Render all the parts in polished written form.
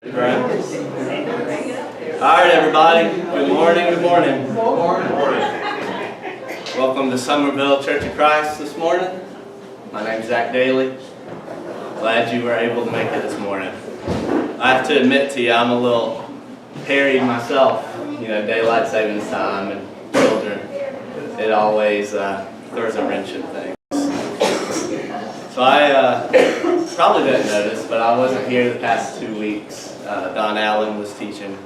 Right. All right, everybody. Good morning. Good morning. Good morning. Welcome to Somerville Church of Christ this morning. My name's Zach Daly. Glad you were able to make it this morning. I have to admit to you, I'm a little harried myself. You know, daylight savings time and children. It always throws a wrench in things. So I probably didn't notice, but I wasn't here the past 2 weeks. Don Allen was teaching.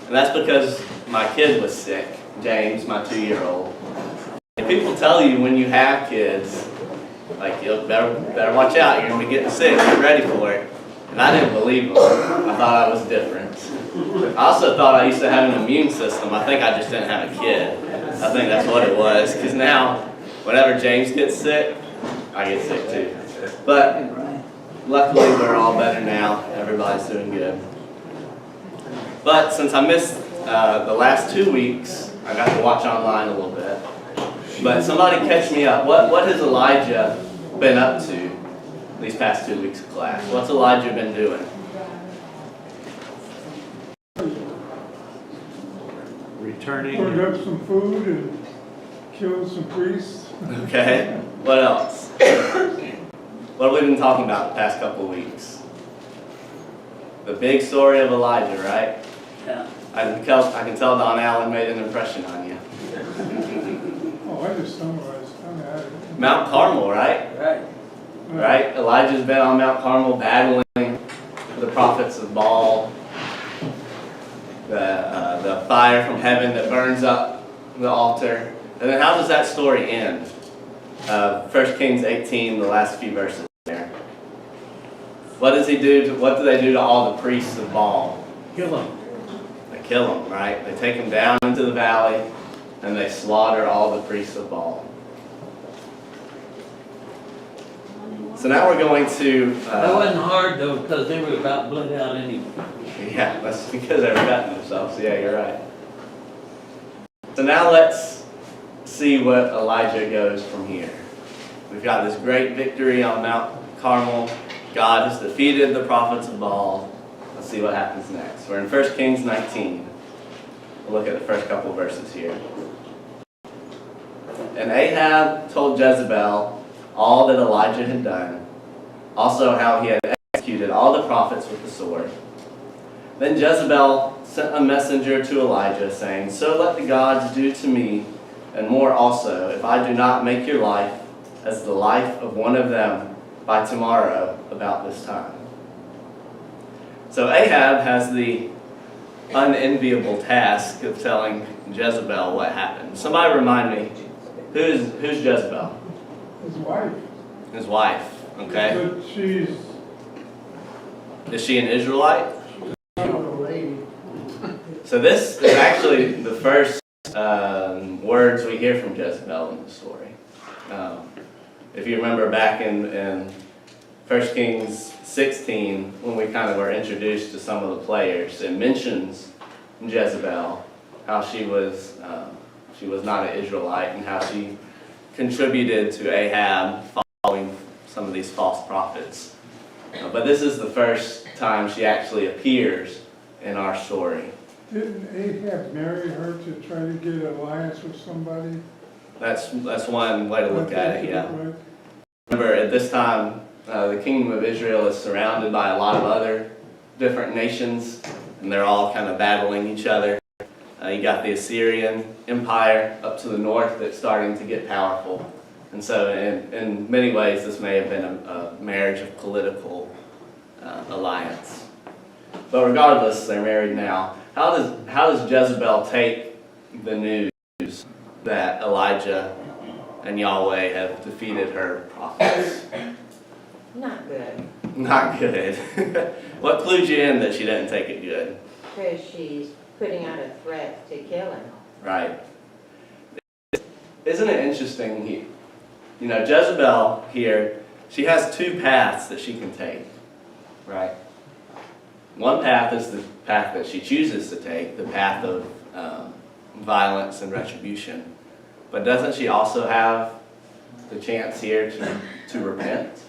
And that's because my kid was sick, James, my 2-year-old. And people tell you when you have kids, like, you better watch out, you're going to be getting sick, get ready for it. And I didn't believe them. I thought I was different. I also thought I used to have an immune system. I think I just didn't have a kid. I think that's what it was. Because now, whenever James gets sick, I get sick too. But luckily, we're all better now. Everybody's doing good. But since I missed the last 2 weeks, I got to watch online a little bit. But somebody catch me up. What has Elijah been up to these past 2 weeks of class? What's Elijah been doing? Returning. Burned up some food and killed some priests. Okay. What else? What have we been talking about the past couple of weeks? The big story of Elijah, right? Yeah. I can tell Don Allen made an impression on you. Oh, I just summarized. Mount Carmel, right? Right? Elijah's been on Mount Carmel battling the prophets of Baal, the fire from heaven that burns up the altar. And then how does that story end? 1 Kings 18, the last few verses there. What does he do? What do they do to all the priests of Baal? Kill them. They kill them, right? They take them down into the valley and they slaughter all the priests of Baal. So now we're going to... That wasn't hard though, because they were about bled out anyway. Yeah, that's because they were cutting themselves. Yeah, you're right. So now let's see what Elijah goes from here. We've got this great victory on Mount Carmel. God has defeated the prophets of Baal. Let's see what happens next. We're in 1 Kings 19. We'll look at the first couple verses here. And Ahab told Jezebel all that Elijah had done, also how he had executed all the prophets with the sword. Then Jezebel sent a messenger to Elijah, saying, "So let the gods do to me, and more also, if I do not make your life as the life of one of them by tomorrow about this time." So Ahab has the unenviable task of telling Jezebel what happened. Somebody remind me, who's Jezebel? His wife. His wife, okay? But she's Is she an Israelite? not a lady. So this is actually the first words we hear from Jezebel in the story. If you remember back in 1 Kings 16, when we kind of were introduced to some of the players, it mentions Jezebel, how she was not an Israelite, and how she contributed to Ahab following some of these false prophets. But this is the first time she actually appears in our story. Didn't Ahab marry her to try to get an alliance with somebody? That's one way to look at it, yeah. Right? Remember, at this time, the kingdom of Israel is surrounded by a lot of other different nations, and they're all kind of battling each other. You got the Assyrian Empire up to the north that's starting to get powerful. And so in many ways, this may have been a marriage of political alliance. But regardless, they're married now. How does Jezebel take the news that Elijah and Yahweh have defeated her prophets? Not good, Not good. What clued you in that she didn't take it good? because she's putting out a threat to kill him. Right. Isn't it interesting? You know, Jezebel here, she has two paths that she can take, right? One path is the path that she chooses to take, the path of violence and retribution. But doesn't she also have the chance here to repent,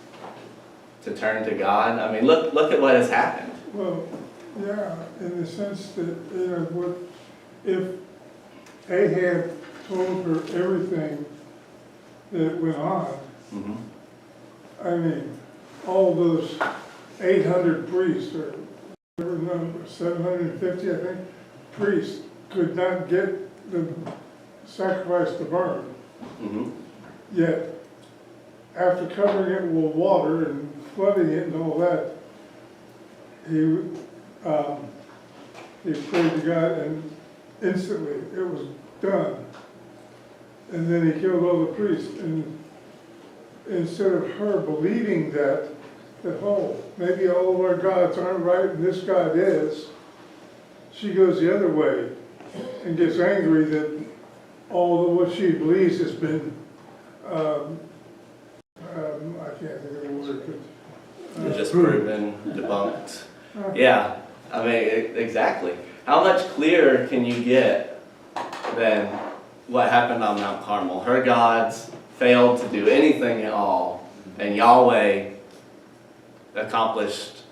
to turn to God? I mean, look at what has happened. Well, Yeah, in the sense that, what, if Ahab told her everything that went on, Mhm. I mean, all those 800 priests, or whatever number, 750, I think, priests could not get the sacrifice to burn. Mhm. Yet, after covering it with water and flooding it and all that, he prayed to God, and instantly it was done. And then he killed all the priests. And instead of her believing that oh, maybe all of our gods aren't right and this God is, she goes the other way and gets angry that all of what she believes has been, I can't think of the word, but. Just proven, debunked. Yeah, I mean, exactly. How much clearer can you get than what happened on Mount Carmel? Her gods failed to do anything at all, and Yahweh accomplished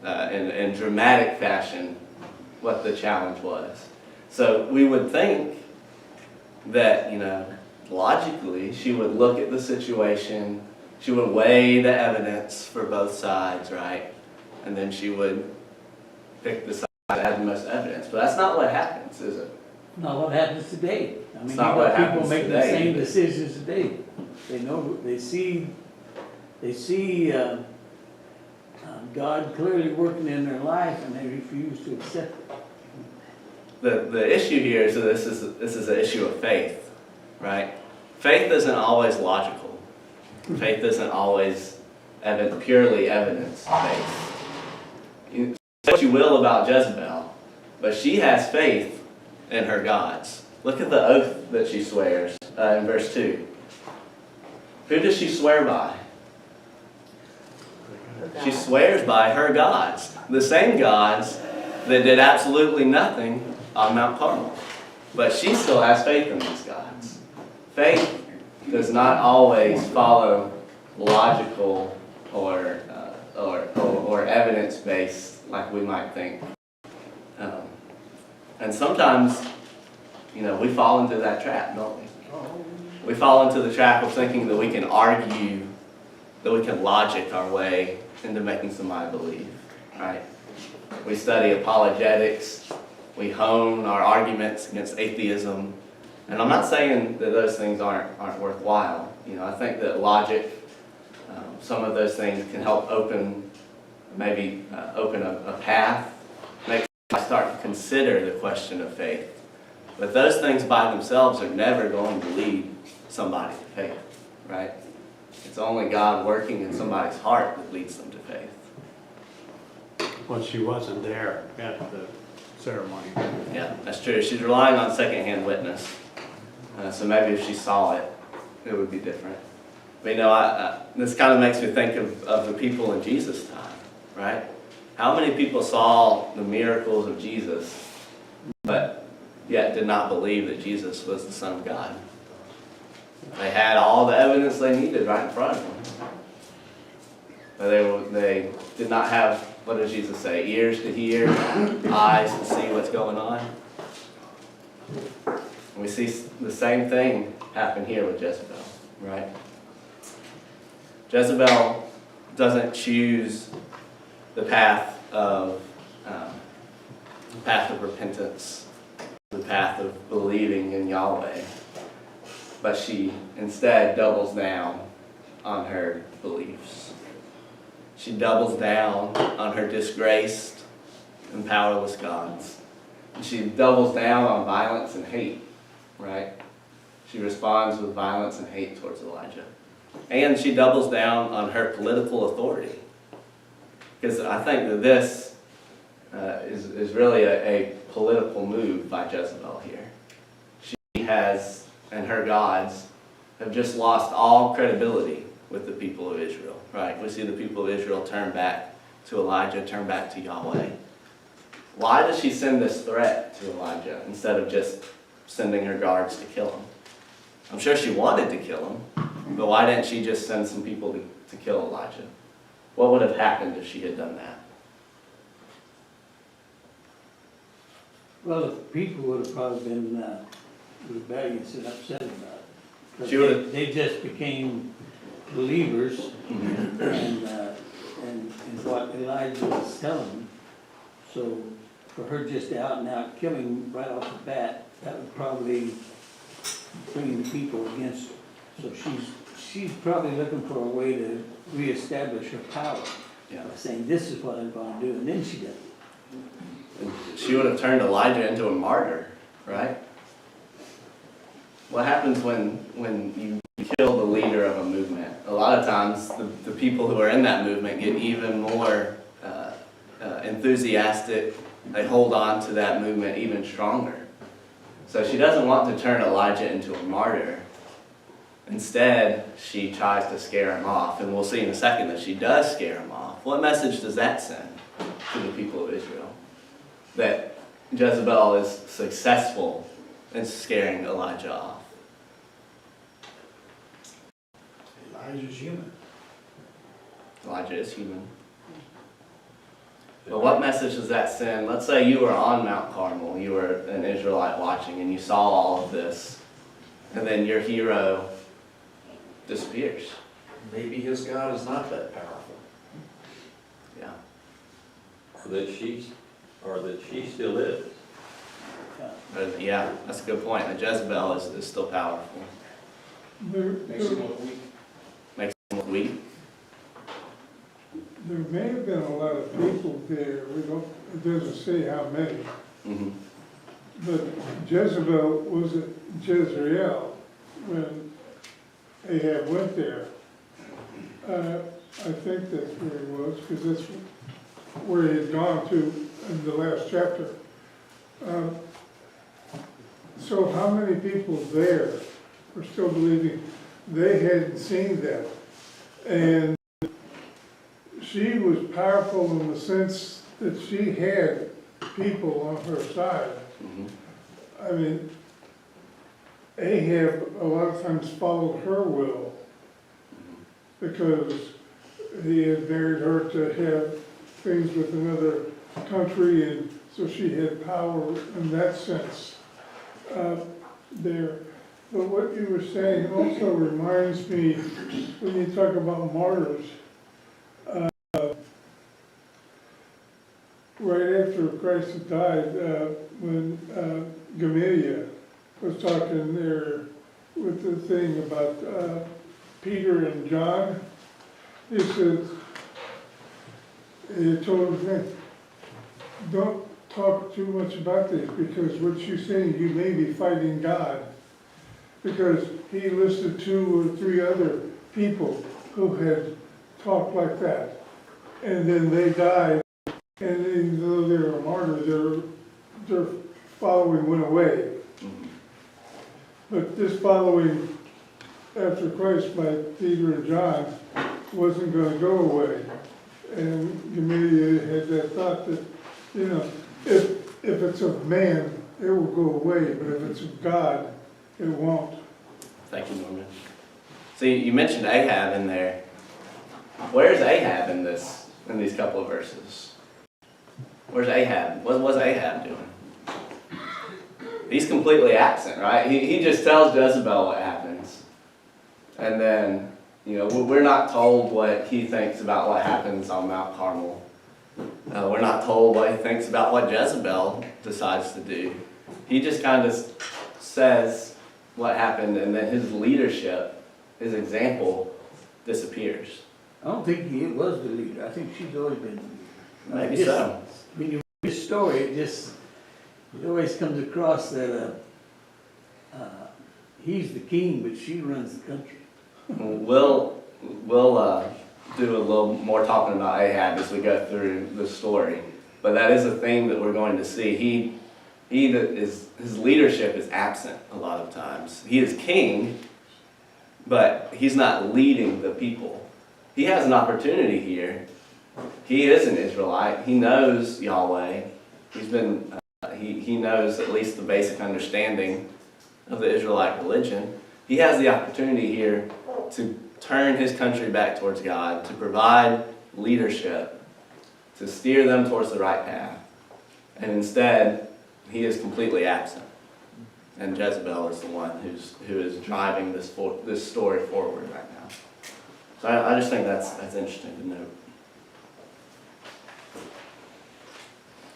in dramatic fashion what the challenge was. So we would think that, logically, she would look at the situation, she would weigh the evidence for both sides, right? And then she would pick the side that had the most evidence. But that's not what happens, is it? Not what happens today. I mean, It's you not what got people happens making the today. same decisions today. They know, they see God clearly working in their life, and they refuse to accept it. The issue here is that this is an issue of faith, right? Faith isn't always logical. Faith isn't always purely evidence-based. You say what you will about Jezebel, but she has faith in her gods. Look at the oath that she swears in verse 2. Who does she swear by? She swears by her gods. The same gods that did absolutely nothing on Mount Carmel. But she still has faith in these gods. Faith does not always follow logical or evidence-based like we might think. And sometimes, we fall into that trap, don't we? We fall into the trap of thinking that we can argue, that we can logic our way into making somebody believe, right? We study apologetics, we hone our arguments against atheism, and I'm not saying that those things aren't worthwhile. I think that logic, some of those things can help open a path, make us start to consider the question of faith. But those things by themselves are never going to lead somebody to faith, right? It's only God working in somebody's heart that leads them to faith. Well, she wasn't there at the ceremony. Yeah, that's true. She's relying on secondhand witness. So maybe if she saw it, it would be different. But this kind of makes me think of the people in Jesus' time, right? How many people saw the miracles of Jesus, but yet did not believe that Jesus was the Son of God? They had all the evidence they needed right in front of them. But they did not have, what does Jesus say, ears to hear, eyes to see what's going on. And we see the same thing happen here with Jezebel, right? Jezebel doesn't choose the path of repentance, the path of believing in Yahweh, but she instead doubles down on her beliefs. She doubles down on her disgraced and powerless gods. And she doubles down on violence and hate, right? She responds with violence and hate towards Elijah. And she doubles down on her political authority. Because I think that this is really a political move by Jezebel here. She has, and her gods, have just lost all credibility with the people of Israel, right? We see the people of Israel turn back to Elijah, turn back to Yahweh. Why does she send this threat to Elijah instead of just sending her guards to kill him? I'm sure she wanted to kill him, but why didn't she just send some people to kill Elijah? What would have happened if she had done that? Well, the people would have probably been rebellious and upset about it. 'Cause She would've- they just became believers and what Elijah was telling them. So for her just out and out killing right off the bat, that would probably bring the people against her. So she's probably looking for a way to reestablish her power. Yeah. By saying, this is what I'm gonna do, and then she does it. She would have turned Elijah into a martyr, right? What happens when you kill the leader of a movement? A lot of times, the people who are in that movement get even more enthusiastic. They hold on to that movement even stronger. So she doesn't want to turn Elijah into a martyr. Instead, she tries to scare him off, and we'll see in a second that she does scare him off. What message does that send to the people of Israel? That Jezebel is successful in scaring Elijah off. Elijah's human. Elijah is human. But what message does that send? Let's say you were on Mount Carmel, you were an Israelite watching, and you saw all of this, and then your hero disappears. Maybe his God is not that powerful. Yeah. Or that she still is. But yeah, that's a good point. The Jezebel is still powerful. Makes him look weak. Makes them look weak. There may have been a lot of people there, it doesn't say how many, Mm-hmm. but Jezebel was at Jezreel when Ahab went there. I think that's where he was, because that's where he had gone to in the last chapter. So how many people there were still believing? They hadn't seen that. And she was powerful in the sense that she had people on her side. Mm-hmm. I mean, Ahab a lot of times followed her will because he had married her to have things with another country, and so she had power in that sense there. But what you were saying also reminds me, when you talk about martyrs, right after Christ had died, when Gamaliel was talking there with the thing about Peter and John, he said, he told him, don't talk too much about this, because what you're saying, you may be fighting God. Because he listed 2 or 3 other people who had talked like that. And then they died, and even though they were a martyr, their following went away. But this following after Christ by Peter and John wasn't going to go away. And Gamaliel had that thought that, you know, if it's of man, it will go away, but if it's of God, it won't. Thank you, Norman. So you mentioned Ahab in there. Where's Ahab in these couple of verses? Where's Ahab? What was Ahab doing? He's completely absent, right? He just tells Jezebel what happens. And then, you know, we're not told what he thinks about what happens on Mount Carmel. We're not told what he thinks about what Jezebel decides to do. He just kind of says what happened, and then his leadership, his example, disappears. I don't think he was the leader. I think she's always been the leader. Maybe so. When you read the story, it always comes across that he's the king, but she runs the country. We'll do a little more talking about Ahab as we go through the story, but that is a theme that we're going to see. His leadership is absent a lot of times. He is king, but he's not leading the people. He has an opportunity here. He is an Israelite. He knows Yahweh. He knows at least the basic understanding of the Israelite religion. He has the opportunity here to turn his country back towards God, to provide leadership, to steer them towards the right path. And instead, he is completely absent. And Jezebel is the one who is driving this story forward right now. So I just think that's interesting to note.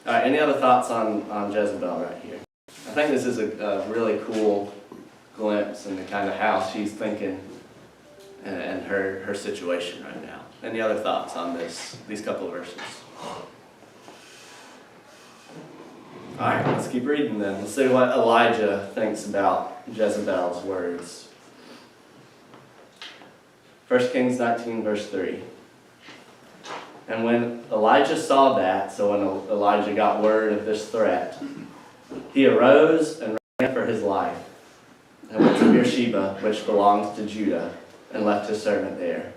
All right, any other thoughts on Jezebel right here? I think this is a really cool glimpse into kind of how she's thinking and her situation right now. Any other thoughts on these couple of verses? All right, let's keep reading then. Let's see what Elijah thinks about Jezebel's words. 1 Kings 19, verse 3. And when Elijah saw that, so when Elijah got word of this threat, he arose and ran for his life and went to Beersheba, which belongs to Judah, and left his servant there.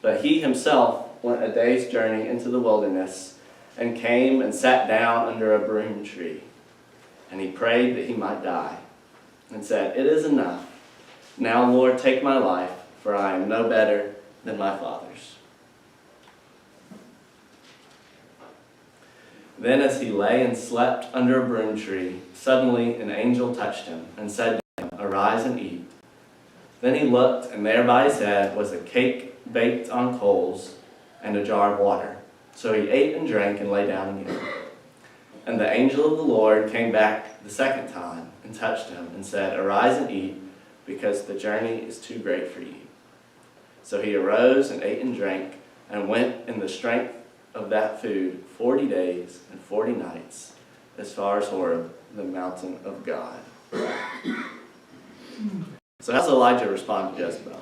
But he himself went a day's journey into the wilderness and came and sat down under a broom tree. And he prayed that he might die, and said, "It is enough. Now, Lord, take my life, for I am no better than my father's." Then as he lay and slept under a broom tree, suddenly an angel touched him and said to him, "Arise and eat." Then he looked, and there by his head was a cake baked on coals and a jar of water. So he ate and drank and lay down again. And the angel of the Lord came back the second time and touched him and said, "Arise and eat, because the journey is too great for you." So he arose and ate and drank and went in the strength of that food 40 days and 40 nights as far as Horeb, the mountain of God. So how does Elijah respond to Jezebel?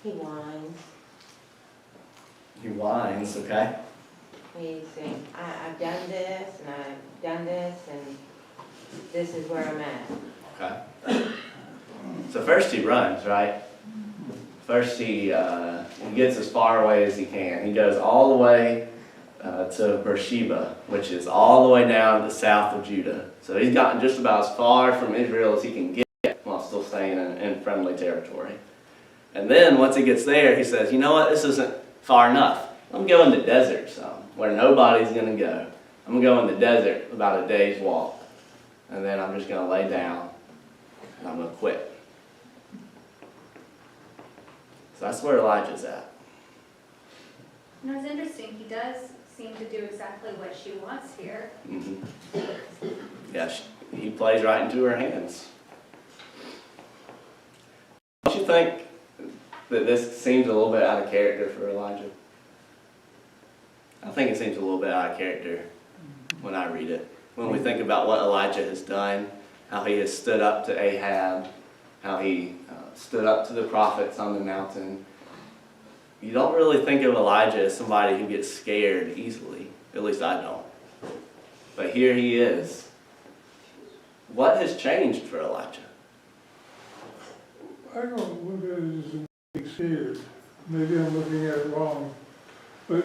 He whines. He whines, okay? He's saying, I've done this, and I've done this, and this is where I'm at. Okay. So first he runs, right? First he gets as far away as he can. He goes all the way to Beersheba, which is all the way down to the south of Judah. So he's gotten just about as far from Israel as he can get while still staying in friendly territory. And then once he gets there, he says, "You know what, this isn't far enough. I'm going to the desert where nobody's going to go. I'm going to go in the desert about a day's walk. And then I'm just going to lay down and I'm going to quit." So that's where Elijah's at. No, it's interesting. He does seem to do exactly what she wants here. Mm-hmm. Yeah, he plays right into her hands. Don't you think that this seems a little bit out of character for Elijah? I think it seems a little bit out of character when I read it. When we think about what Elijah has done, how he has stood up to Ahab, how he stood up to the prophets on the mountain. You don't really think of Elijah as somebody who gets scared easily. At least I don't. But here he is. What has changed for Elijah? I don't look at it as being scared. Maybe I'm looking at it wrong. But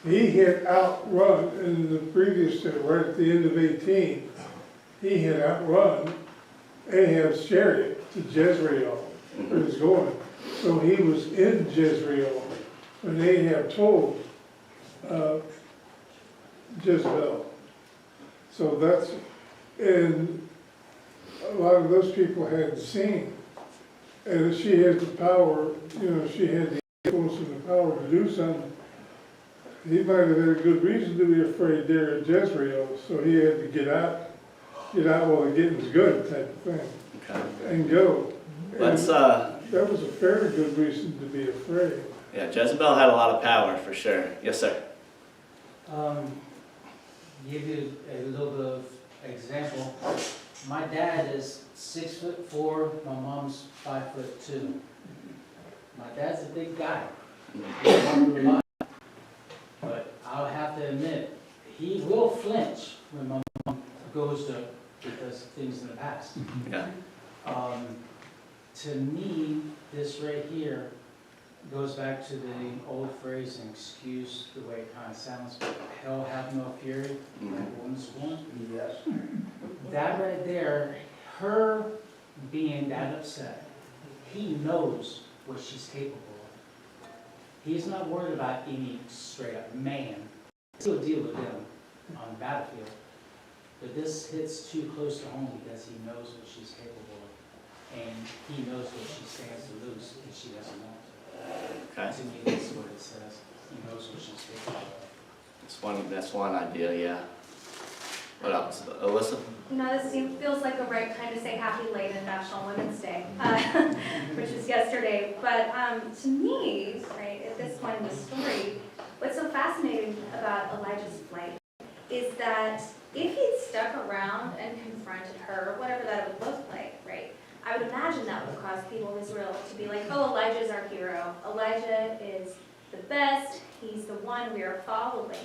he had outrun, in the previous, right at the end of 18, he had outrun Ahab's chariot to Jezreel, where he was going. So he was in Jezreel when Ahab told Jezebel. So that's, and a lot of those people hadn't seen. And she had the power, she had the influence and the power to do something. He might have had a good reason to be afraid there at Jezreel, so he had to get out while the getting's good type of thing, Okay. and go. Let's, That was a very good reason to be afraid. yeah, Jezebel had a lot of power for sure. Yes, sir. Give you a little bit of example. My dad is 6'4", my mom's 5'2". My dad's a big guy. He's hard to rely on. But I'll have to admit, he will flinch when my mom goes to, because things in the past. Yeah. To me, this right here goes back to the old phrase, and excuse the way it kind of sounds, but hell hath no fury, woman's born. Yes. That right there, her being that upset, he knows what she's capable of. He's not worried about any straight up man. still deal with them on the battlefield. But this hits too close to home because he knows what she's capable of. And he knows what she stands to lose and she doesn't want to. Okay. To me, that's what it says. He knows what she's capable of. That's one idea, yeah. What else? Alyssa? You know, this feels like a right time to say happy late in National Women's Day, which was yesterday. But to me, right, at this point in the story, what's so fascinating about Elijah's flight is that if he'd stuck around and confronted her, whatever that would look like, right, I would imagine that would cause people of Israel to be like, oh, Elijah's our hero. Elijah is the best. He's the one we are following.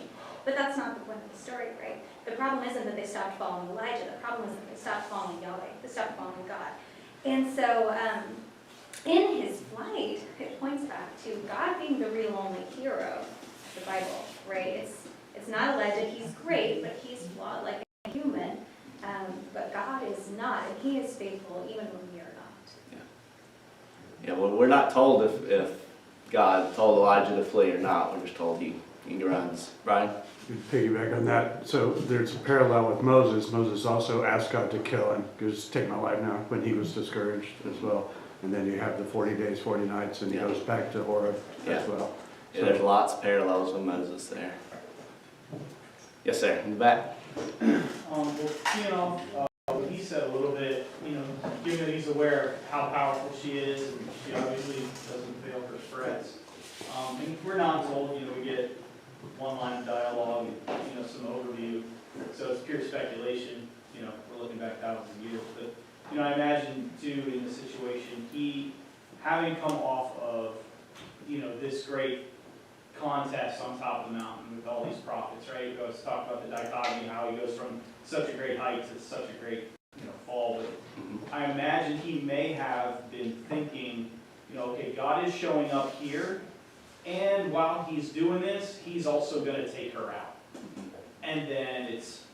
But that's not the point of the story, right? The problem isn't that they stopped following Elijah. The problem is that they stopped following Yahweh. They stopped following God. And so in his flight, it points back to God being the real only hero of the Bible, right? It's not Elijah. He's great, but he's flawed like a human. But God is not, and he is faithful even when we are not. Yeah, well, we're not told if God told Elijah to flee or not. We're just told he runs. Brian? Piggyback on that. So there's a parallel with Moses. Moses also asked God to kill him, because take my life now, when he was discouraged as well. And then you have the 40 days, 40 nights, and he goes back to Horeb as well. Yeah, there's lots of parallels with Moses there. Yes, sir. In the back. Well, you know, what he said a little bit, you know, given that he's aware of how powerful she is, and she obviously doesn't fail her threats. And we're not told, you know, we get one line of dialogue and, you know, some overview. So it's pure speculation, you know, we're looking back thousands of years. But, you know, I imagine, too, in the situation, he, having come off of, you know, this great contest on top of the mountain with all these prophets, right? He goes talk about the dichotomy, how he goes from such a great height to such a great, you know, fall. But I imagine he may have been thinking, you know, okay, God is showing up here, and while he's doing this, he's also going to take her out. And then it's,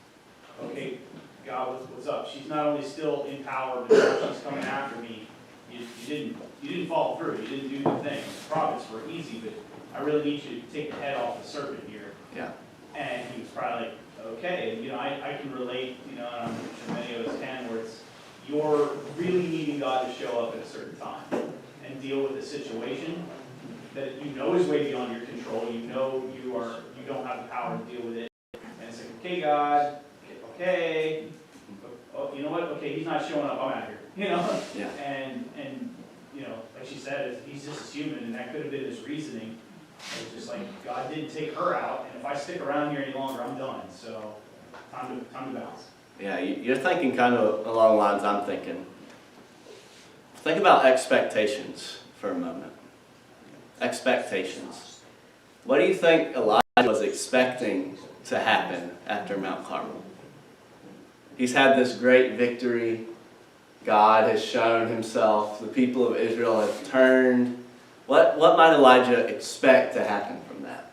okay, God, what's up? She's not only still in power, but now she's coming after me. You didn't follow through. You didn't do the thing. The prophets were easy, but I really need you to take the head off the serpent here. Yeah. And he was probably like, okay. And, you know, I can relate, you know, and I'm sure many of us can, where it's, you're really needing God to show up at a certain time and deal with a situation that you know is way beyond your control. You know you don't have the power to deal with it. And it's like, okay, God, okay. Oh, you know what? Okay, he's not showing up. I'm out here. You know? Yeah. And you know, like she said, he's just a human, and that could have been his reasoning. It's just like, God didn't take her out, and if I stick around here any longer, I'm done. So, time to bounce. Yeah, you're thinking kind of along the lines I'm thinking. Think about expectations for a moment. Expectations. What do you think Elijah was expecting to happen after Mount Carmel? He's had this great victory. God has shown himself. The people of Israel have turned. What might Elijah expect to happen from that?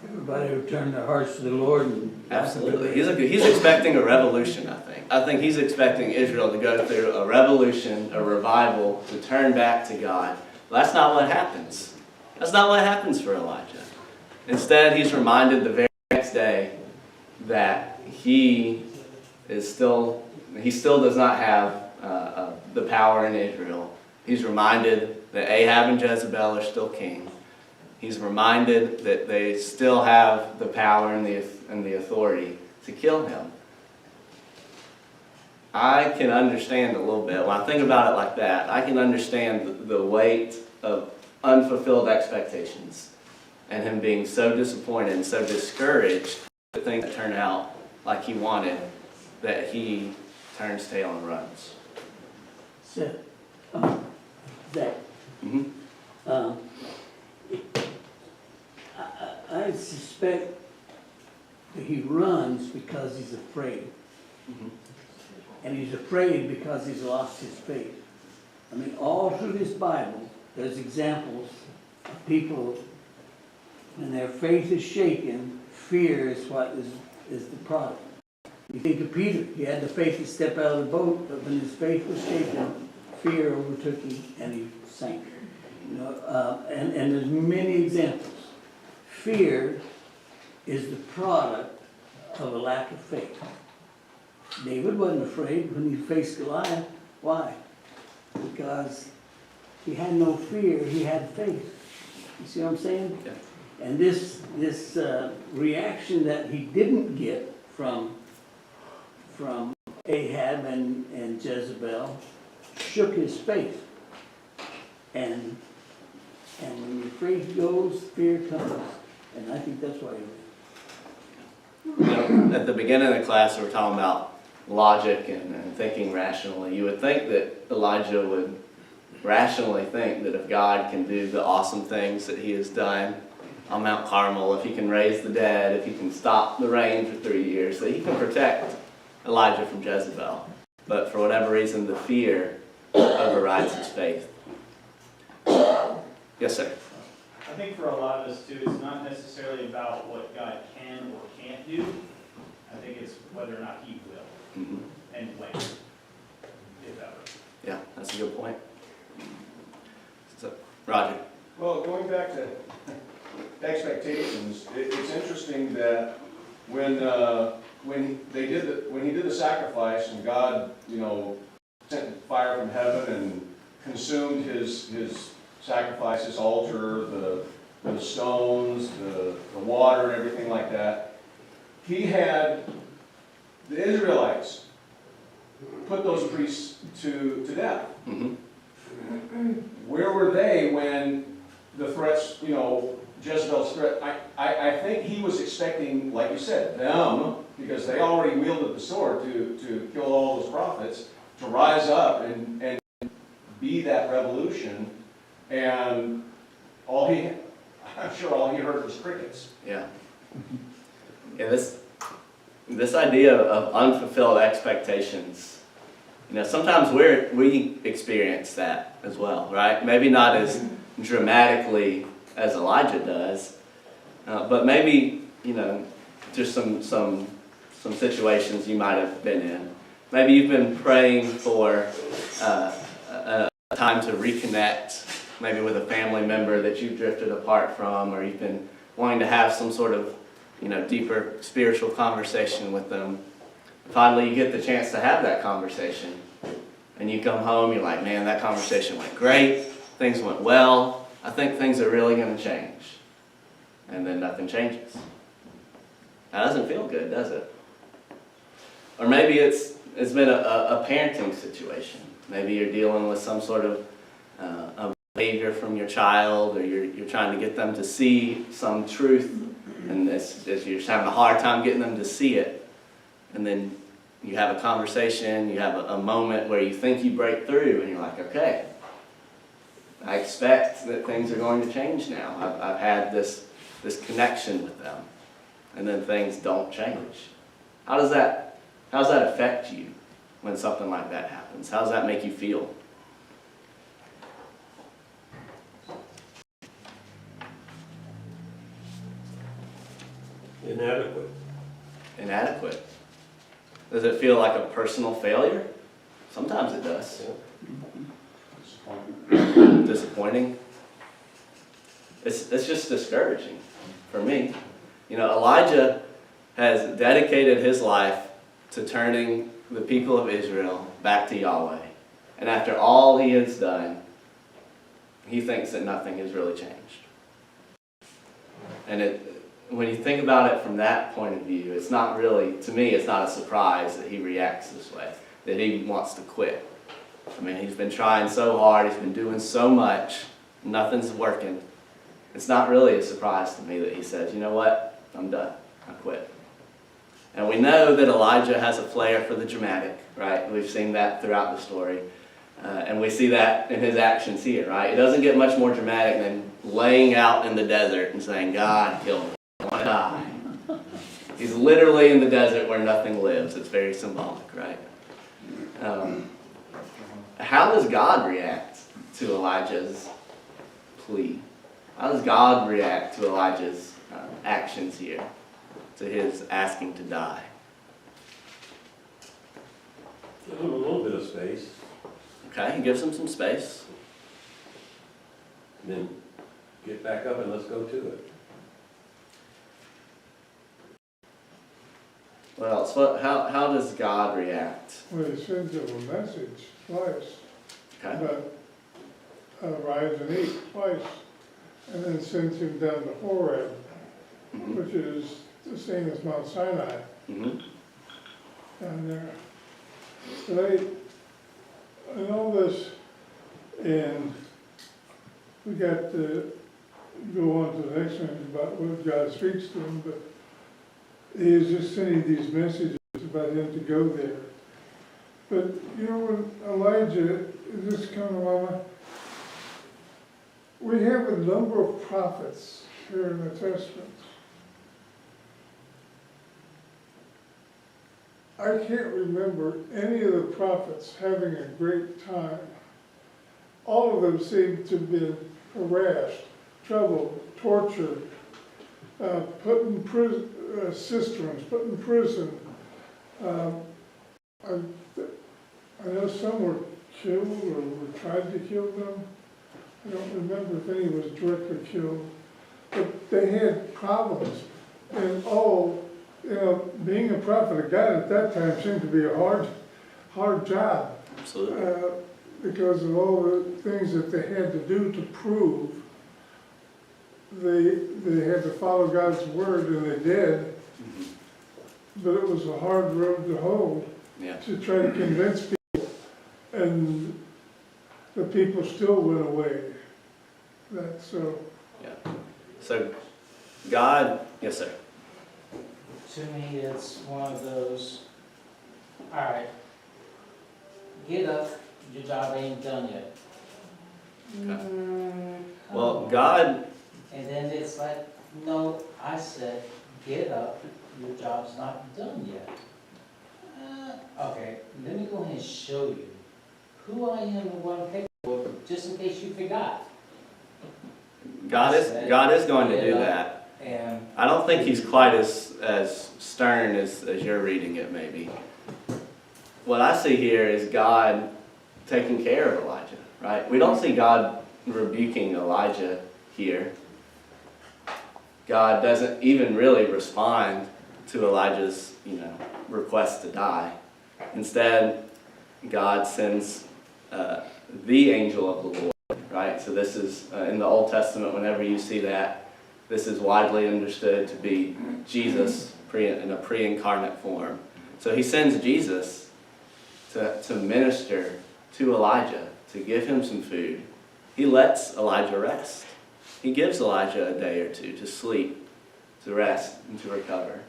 Everybody would turn their hearts to the Lord. And Absolutely. He's expecting a revolution, I think. I think he's expecting Israel to go through a revolution, a revival, to turn back to God. Well, that's not what happens. That's not what happens for Elijah. Instead, he's reminded the very next day that he still does not have the power in Israel. He's reminded that Ahab and Jezebel are still king. He's reminded that they still have the power and the authority to kill him. I can understand a little bit. When I think about it like that, I can understand the weight of unfulfilled expectations and him being so disappointed and so discouraged that things turn out like he wanted, that he turns tail and runs. So, Zach, I suspect that he runs because he's afraid. And he's afraid because he's lost his faith. I mean, all through this Bible, there's examples of people, when their faith is shaken, fear is what is the product. You think of Peter, he had the faith to step out of the boat, but when his faith was shaken, fear overtook him and he sank. You know, and there's many examples. Fear is the product of a lack of faith. David wasn't afraid when he faced Goliath. Why? Because he had no fear, he had faith. You see what I'm saying? Yeah. And this reaction that he didn't get from Ahab and Jezebel shook his faith. And when your faith goes, fear comes. And I think that's why he You know, at the beginning of the class, we were talking about logic and thinking rationally. You would think that Elijah would rationally think that if God can do the awesome things that he has done on Mount Carmel, if he can raise the dead, if he can stop the rain for 3 years, that he can protect Elijah from Jezebel. But for whatever reason, the fear overrides his faith. Yes, sir. I think for a lot of us too, it's not necessarily about what God can or can't do. I think it's whether or not he will, Mhm. and when, if ever. Yeah, that's a good point. So, Roger. Well, going back to expectations, it's interesting that when he did the sacrifice and God, sent fire from heaven and consumed his sacrifice, his altar, the stones, the water, and everything like that, he had the Israelites put those priests to death. Mm-hmm. Where were they when the threats, Jezebel's threat? I think he was expecting, like you said, them, because they already wielded the sword to kill all those prophets, to rise up and be that revolution. And I'm sure all he heard was crickets. Yeah. Yeah, this idea of unfulfilled expectations, sometimes we experience that as well, right? Maybe not as dramatically as Elijah does, but maybe, just some situations you might have been in. Maybe you've been praying for a time to reconnect, maybe with a family member that you've drifted apart from, or you've been wanting to have some sort of, deeper spiritual conversation with them. Finally, you get the chance to have that conversation, and you come home, you're like, man, that conversation went great, things went well, I think things are really going to change. And then nothing changes. That doesn't feel good, does it? Or maybe it's been a parenting situation. Maybe you're dealing with some sort of behavior from your child, or you're trying to get them to see some truth, and you're just having a hard time getting them to see it. And then you have a conversation, you have a moment where you think you break through, and you're like, okay, I expect that things are going to change now. I've had this connection with them, and then things don't change. How does that affect you when something like that happens? How does that make you feel? Inadequate. Inadequate. Does it feel like a personal failure? Sometimes it does. Disappointing. It's just discouraging for me. Elijah has dedicated his life to turning the people of Israel back to Yahweh. And after all he has done, he thinks that nothing has really changed. And when you think about it from that point of view, it's not really, to me, it's not a surprise that he reacts this way, that he wants to quit. I mean, he's been trying so hard, he's been doing so much, nothing's working. It's not really a surprise to me that he says, you know what, I'm done, I quit. And we know that Elijah has a flair for the dramatic, right? We've seen that throughout the story. And we see that in his actions here, right? It doesn't get much more dramatic than laying out in the desert and saying, God, kill me, I want to die. He's literally in the desert where nothing lives. It's very symbolic, right? How does God react to Elijah's plea? How does God react to Elijah's actions here, to his asking to die? Give him a little bit of space, Okay, he gives him some space. and then get back up and let's go to it. What else? How does God react? Well, he sends him a message twice, Okay. about rise and eat twice, and then sends him down to Horeb, Mhm. which is the same as Mount Sinai Mhm. down there. But I know this, and we got to go on to the next one about what God speaks to him, but he is just sending these messages about him to go there. But, you know, when Elijah, this kind of mama, we have a number of prophets here in the Testament. I can't remember any of the prophets having a great time. All of them seem to have been harassed, troubled, tortured, put in prison, cisterns, put in prison. I know some were killed or were tried to kill them. I don't remember if any was directly killed, but they had problems. And you know, being a prophet of God at that time seemed to be a hard job. Absolutely. Because of all the things that they had to do to prove they had to follow God's word, and they did. Mhm. But it was a hard road to hoe, Yeah. to try to convince people, and the people still went away. That's so. So, God, yes, sir. To me, it's one of those, all right, get up, your job ain't done yet. Okay. Come Well, on. God, And then it's like, no, I said, get up, your job's not done yet. Okay, let me go ahead and show you who I am and what I'm capable of, just in case you forgot. God is going to do that. And I don't think he's quite as stern as you're reading it, maybe. What I see here is God taking care of Elijah, right? We don't see God rebuking Elijah here. God doesn't even really respond to Elijah's, request to die. Instead, God sends the angel of the Lord, right? So this is, in the Old Testament, whenever you see that, this is widely understood to be Jesus in a pre-incarnate form. So he sends Jesus to minister to Elijah, to give him some food. He lets Elijah rest. He gives Elijah a day or two to sleep, to rest, and to recover.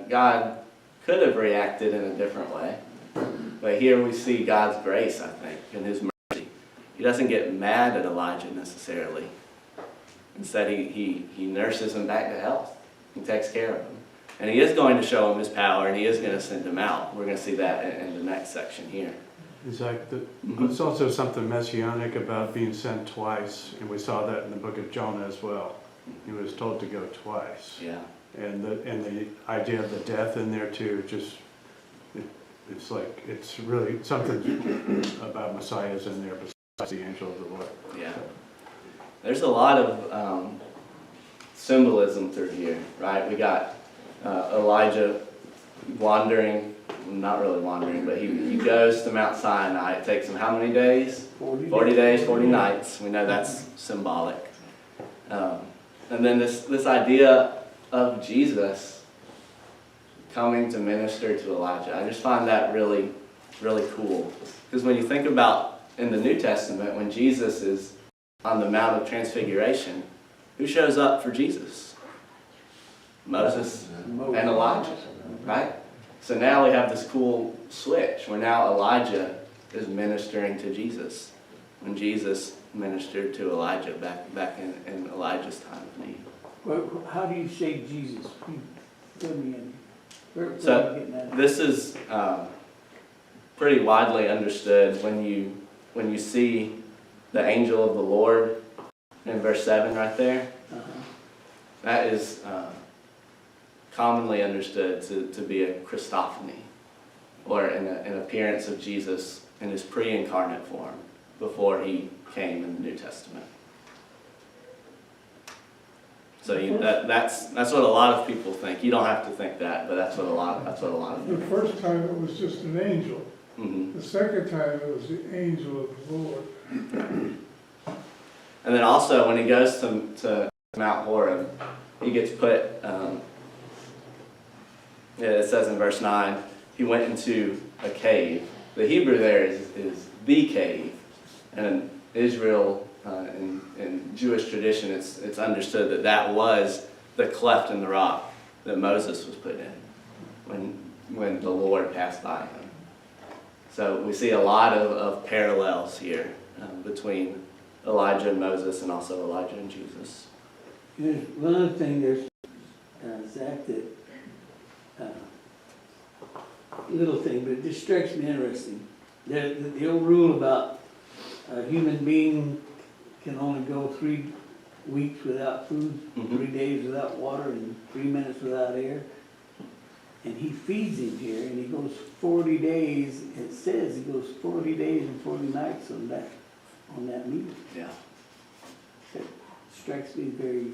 God could have reacted in a different way, but here we see God's grace, I think, and his mercy. He doesn't get mad at Elijah necessarily. Instead, he nurses him back to health. He takes care of him. And he is going to show him his power, and he is going to send him out. We're going to see that in the next section here. It's like, it's also something messianic about being sent twice, and we saw that in the book of Jonah as well. He was told to go twice. Yeah. And the idea of the death in there too, it's like, it's really something about Messiah's in there besides the angel of the Lord. Yeah. There's a lot of symbolism through here, right? We got Elijah wandering, not really wandering, but he goes to Mount Sinai. It takes him how many days? 40 days, 40 nights. We know that's symbolic. And then this idea of Jesus coming to minister to Elijah. I just find that really, really cool. Because when you think about in the New Testament, when Jesus is on the Mount of Transfiguration, who shows up for Jesus? Moses and Elijah, right? So now we have this cool switch where now Elijah is ministering to Jesus when Jesus ministered to Elijah back in Elijah's time of need. Well, how do you say Jesus? Fill me in. Where are you So getting at? this is pretty widely understood when you see the angel of the Lord in verse 7 right there. Uh-huh. That is commonly understood to be a Christophany, or an appearance of Jesus in his pre-incarnate form before he came in the New Testament. So that's what a lot of people think. You don't have to think that, but that's what a lot of The people. first time it was just an angel. Mhm. The second time it was the angel of the Lord. And then also when he goes to Mount Horeb, he gets put. It says in verse 9, he went into a cave. The Hebrew there is the cave, and in Israel, in Jewish tradition, it's understood that was the cleft in the rock that Moses was put in when the Lord passed by him. So we see a lot of parallels here between Elijah and Moses, and also Elijah and Jesus. There's one other thing, Zach, that, little thing, but it just strikes me interesting. The old rule about a human being can only go 3 weeks without food, 3 days without water, and 3 minutes without air. And he feeds him here, and he goes 40 days, it says he goes 40 days and 40 nights on that meal. Yeah. It strikes me very...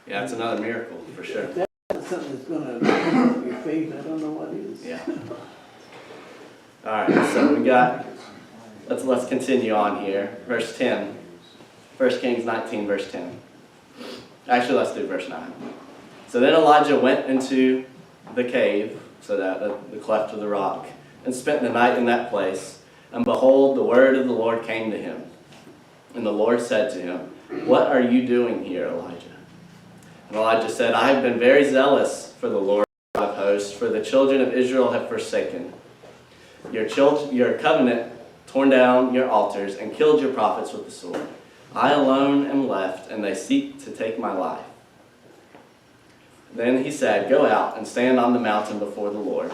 Yeah, it's another miracle for sure. If that's not something that's gonna help your faith, I don't know what is. Yeah. All right, so we got, let's continue on here. Verse 10. 1 Kings 19, verse 10. Actually, let's do verse 9. So then Elijah went into the cave, so that the cleft of the rock, and spent the night in that place. And behold, the word of the Lord came to him. And the Lord said to him, "What are you doing here, Elijah?" And Elijah said, "I have been very zealous for the Lord God of hosts, for the children of Israel have forsaken your covenant, torn down your altars, and killed your prophets with the sword. I alone am left, and they seek to take my life." Then he said, "Go out and stand on the mountain before the Lord."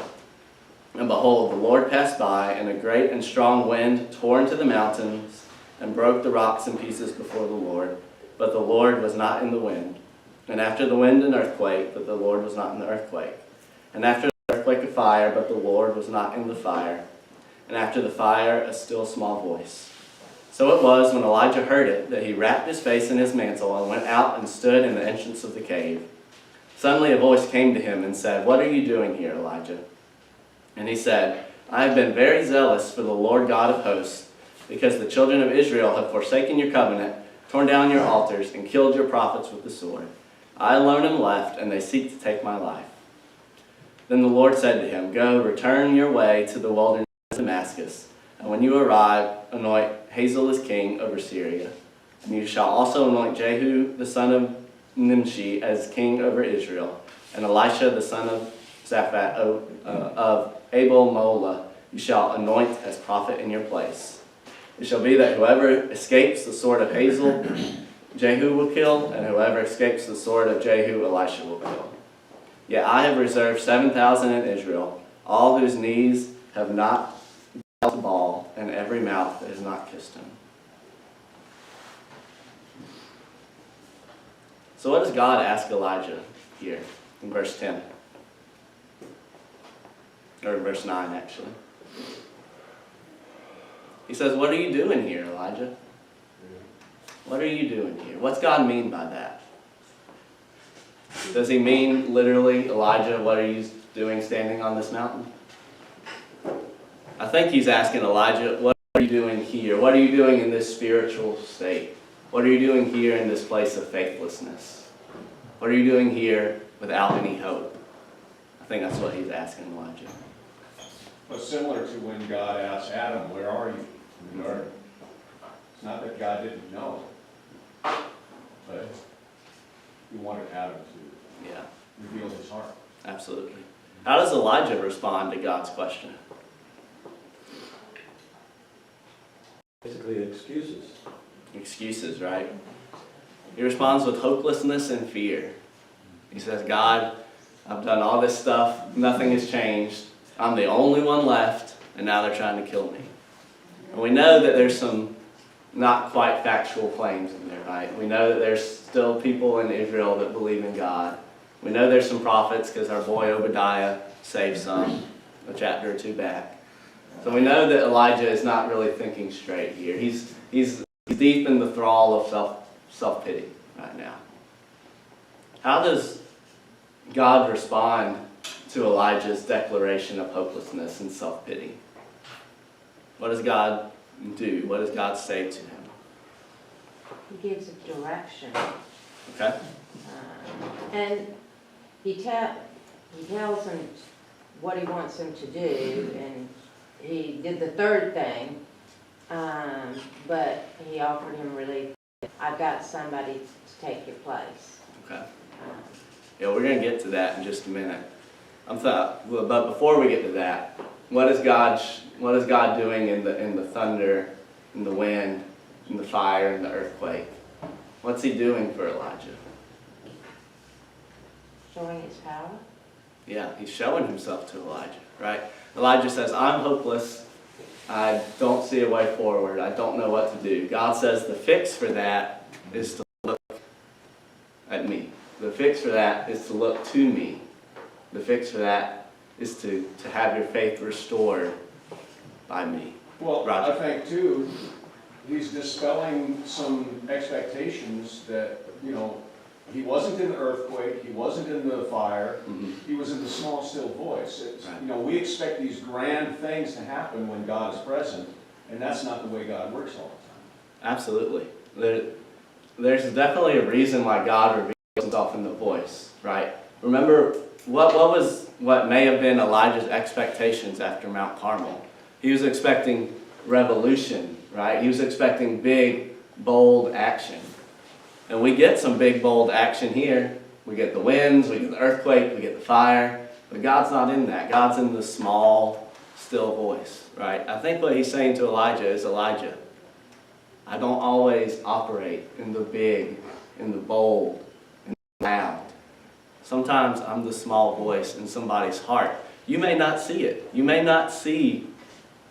And behold, the Lord passed by, and a great and strong wind tore into the mountains and broke the rocks in pieces before the Lord. But the Lord was not in the wind. And after the wind, an earthquake, but the Lord was not in the earthquake. And after the earthquake, a fire, but the Lord was not in the fire. And after the fire, a still small voice. So it was, when Elijah heard it, that he wrapped his face in his mantle and went out and stood in the entrance of the cave. Suddenly a voice came to him and said, "What are you doing here, Elijah?" And he said, "I have been very zealous for the Lord God of hosts, because the children of Israel have forsaken your covenant, torn down your altars, and killed your prophets with the sword. I alone am left, and they seek to take my life." Then the Lord said to him, "Go, return your way to the wilderness of Damascus, and when you arrive, anoint Hazael as king over Syria. And you shall also anoint Jehu the son of Nimshi as king over Israel, and Elisha the son of Shaphat of Abel-Meholah you shall anoint as prophet in your place. It shall be that whoever escapes the sword of Hazael, Jehu will kill, and whoever escapes the sword of Jehu, Elisha will kill. Yet I have reserved 7,000 in Israel, all whose knees have not bowed to Baal, and every mouth that has not kissed him." So what does God ask Elijah here in verse 10? Or verse 9, actually. He says, "What are you doing here, Elijah? What are you doing here?" What's God mean by that? Does he mean literally, Elijah, what are you doing standing on this mountain? I think he's asking Elijah, what are you doing here? What are you doing in this spiritual state? What are you doing here in this place of faithlessness? What are you doing here without any hope? I think that's what he's asking Elijah. But similar to when God asked Adam, "Where are you?" in the garden. It's not that God didn't know, but he wanted Adam to Yeah, reveal his heart. absolutely. How does Elijah respond to God's question? Basically excuses. Excuses, right? He responds with hopelessness and fear. He says, "God, I've done all this stuff. Nothing has changed. I'm the only one left, and now they're trying to kill me." And we know that there's some not quite factual claims in there, right? We know that there's still people in Israel that believe in God. We know there's some prophets because our boy Obadiah saved some a chapter or two back. So we know that Elijah is not really thinking straight here. He's deep in the thrall of self-pity right now. how does God respond to Elijah's declaration of hopelessness and self-pity? What does God do? What does God say to him? He gives a direction. Okay? And he tells him what he wants him to do, and he did the third thing, but he offered him relief. I've got somebody to take your place. Okay. Yeah, we're going to get to that in just a minute. But before we get to that, what is God doing in the thunder, in the wind, in the fire, in the earthquake? What's he doing for Elijah? Showing his power. Yeah, he's showing himself to Elijah, right? Elijah says, I'm hopeless. I don't see a way forward. I don't know what to do. God says the fix for that is to look at me. The fix for that is to look to me. The fix for that is to have your faith restored by me. Well, Roger. I think too, he's dispelling some expectations that, he wasn't in the earthquake, he wasn't in the fire, he was in the small, still voice. Right. We expect these grand things to happen when God is present, and that's not the way God works all the time. Absolutely. There's definitely a reason why God reveals himself in the voice, right? Remember, what may have been Elijah's expectations after Mount Carmel? He was expecting revolution, right? He was expecting big, bold action. And we get some big, bold action here. We get the winds, we get the earthquake, we get the fire. But God's not in that. God's in the small, still voice, right? I think what he's saying to Elijah is, Elijah, I don't always operate in the big, in the bold, in the loud. Sometimes I'm the small voice in somebody's heart. You may not see it. You may not see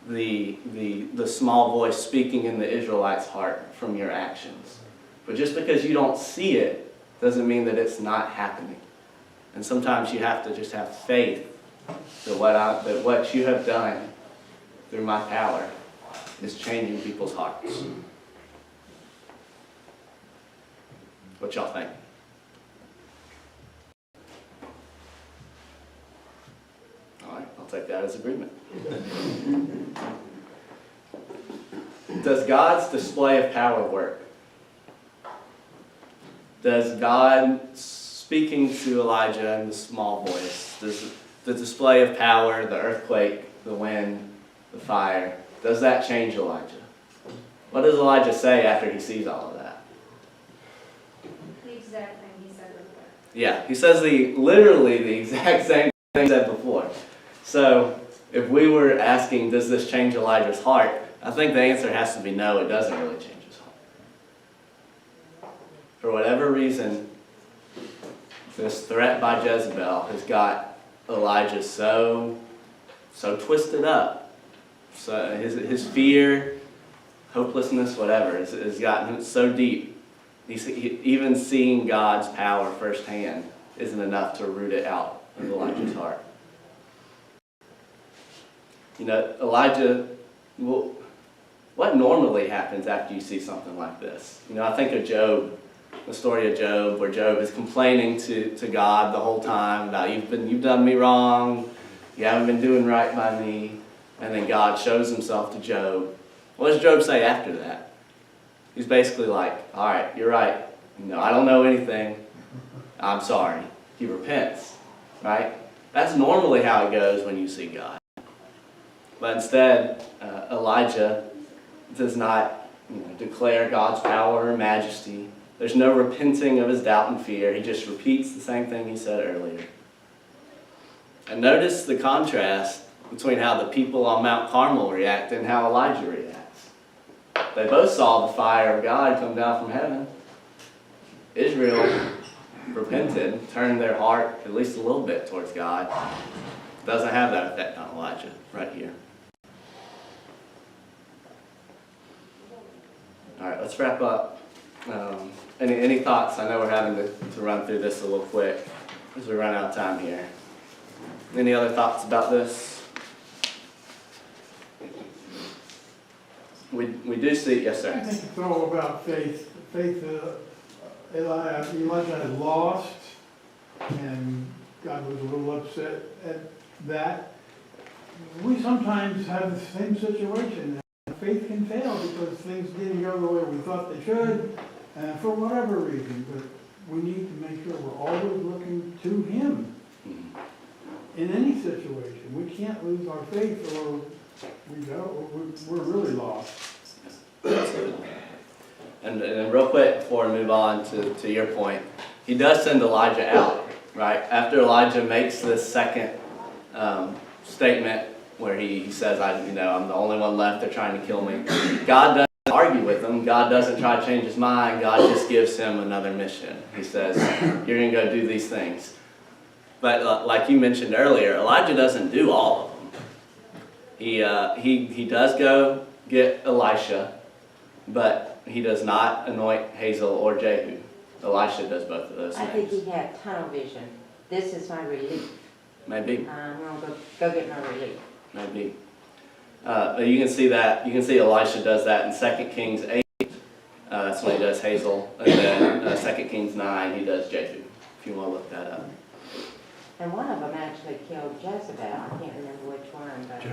the small voice speaking in the Israelites' heart from your actions. But just because you don't see it doesn't mean that it's not happening. And sometimes you have to just have faith that what you have done through my power is changing people's hearts. What y'all think? All right, I'll take that as agreement. Does God's display of power work? Does God speaking to Elijah in the small voice, does the display of power, the earthquake, the wind, the fire, does that change Elijah? What does Elijah say after he sees all of that? The exact thing he said before. Yeah, he says literally the exact same thing he said before. So if we were asking, does this change Elijah's heart? I think the answer has to be no, it doesn't really change his heart. For whatever reason, this threat by Jezebel has got Elijah so twisted up. So his fear, hopelessness, whatever, has gotten him so deep. Even seeing God's power firsthand isn't enough to root it out of Elijah's heart. Elijah, what normally happens after you see something like this? I think of Job, the story of Job, where Job is complaining to God the whole time about you've done me wrong, you haven't been doing right by me, and then God shows himself to Job. What does Job say after that? He's basically like, all right, you're right, I don't know anything, I'm sorry. He repents, right? That's normally how it goes when you see God. But instead, Elijah does not declare God's power or majesty. There's no repenting of his doubt and fear. He just repeats the same thing he said earlier. And notice the contrast between how the people on Mount Carmel react and how Elijah reacts. They both saw the fire of God come down from heaven. Israel repented, turned their heart at least a little bit towards God. Doesn't have that effect on Elijah right here. All right, let's wrap up. Any thoughts? I know we're having to run through this a little quick as we run out of time here. Any other thoughts about this? We do see, yes, sir. I think it's all about faith. Elijah had lost, and God was a little upset at that. We sometimes have the same situation. Faith can fail because things didn't go the way we thought they should, for whatever reason, but we need to make sure we're always looking to Him in any situation. We can't lose our faith or we're really lost. And real quick, before we move on to your point, he does send Elijah out, right? After Elijah makes this second statement where he says, I'm the only one left, they're trying to kill me. God doesn't argue with him. God doesn't try to change his mind. God just gives him another mission. He says, you're going to go do these things. But like you mentioned earlier, Elijah doesn't do all of them. He does go get Elisha, but he does not anoint Hazael or Jehu. Elisha does both of those things. I think he had tunnel vision. This is my relief. Maybe. I'm gonna go get my relief. Maybe. But you can see that. You can see Elisha does that in 2 Kings 8. That's when he does Hazael. And then 2 Kings 9, he does Jehu, if you want to look that up. And one of them actually killed Jezebel. I can't remember which one, but.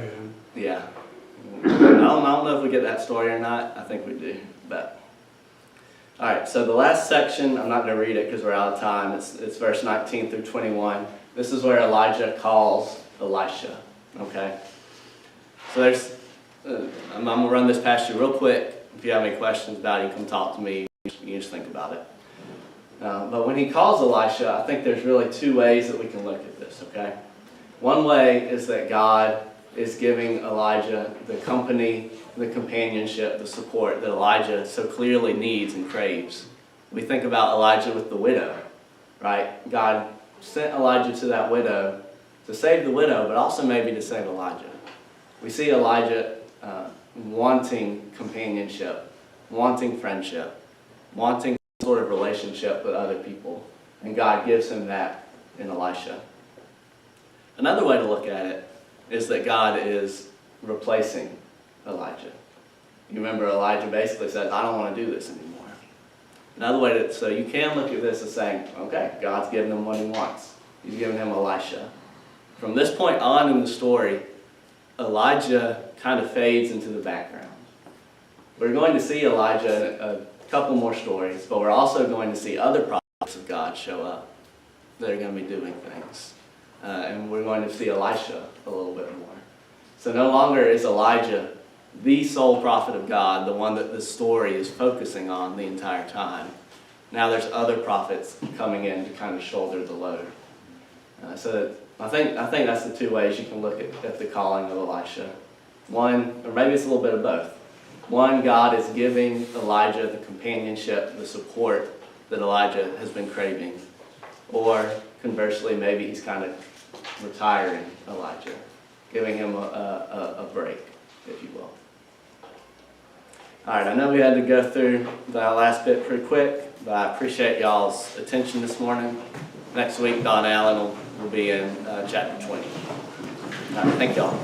Yeah. I don't know if we get that story or not. I think we do. But. All right, so the last section, I'm not going to read it because we're out of time. It's verse 19 through 21. This is where Elijah calls Elisha. Okay? So I'm going to run this past you real quick. If you have any questions about it, you can talk to me. You can just think about it. But when he calls Elisha, I think there's really two ways that we can look at this, okay? One way is that God is giving Elijah the company, the companionship, the support that Elijah so clearly needs and craves. We think about Elijah with the widow, right? God sent Elijah to that widow to save the widow, but also maybe to save Elijah. We see Elijah wanting companionship, wanting friendship, wanting some sort of relationship with other people, and God gives him that in Elisha. Another way to look at it is that God is replacing Elijah. You remember Elijah basically said, I don't want to do this anymore. Another way so you can look at this as saying, okay, God's giving him what he wants. He's giving him Elisha. From this point on in the story, Elijah kind of fades into the background. We're going to see Elijah in a couple more stories, but we're also going to see other prophets of God show up that are going to be doing things. And we're going to see Elisha a little bit more. So no longer is Elijah the sole prophet of God, the one that the story is focusing on the entire time. Now there's other prophets coming in to kind of shoulder the load. So I think that's the two ways you can look at the calling of Elisha. One, or maybe it's a little bit of both. One, God is giving Elijah the companionship, the support that Elijah has been craving. Or conversely, maybe he's kind of retiring Elijah, giving him a break, if you will. All right, I know we had to go through that last bit pretty quick, but I appreciate y'all's attention this morning. Next week, Don Allen will be in chapter 20. All right, thank y'all.